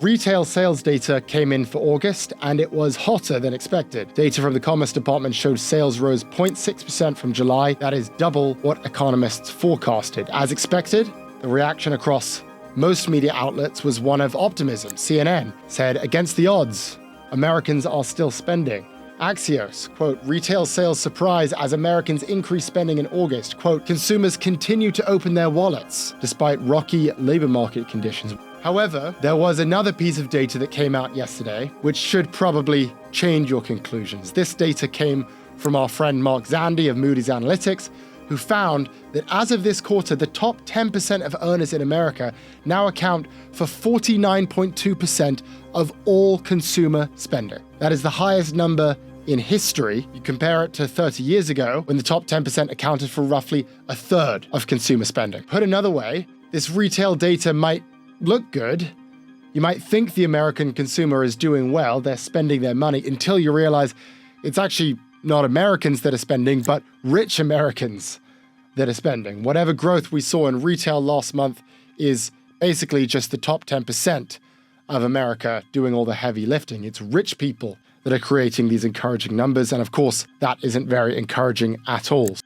Retail sales data came in for August, and it was hotter than expected. Data from the Commerce Department showed sales rose 0.6% from July. That is double what economists forecasted. As expected, the reaction across most media outlets was one of optimism. CNN said, against the odds, Americans are still spending. Axios, quote, retail sales surprise as Americans increase spending in August. Quote, consumers continue to open their wallets despite rocky labor market conditions. However, there was another piece of data that came out yesterday, which should probably change your conclusions. This data came from our friend Mark Zandi of Moody's Analytics, who found that as of this quarter, the top 10% of earners in America now account for 49.2% of all consumer spending. That is the highest number in history. You compare it to 30 years ago, when the top 10% accounted for roughly a third of consumer spending. Put another way, this retail data might look good. You might think the American consumer is doing well, they're spending their money, until you realize it's actually not Americans that are spending, but rich Americans that are spending. Whatever growth we saw in retail last month is basically just the top 10% of America doing all the heavy lifting. It's rich people that are creating these encouraging numbers. And of course, that isn't very encouraging at all.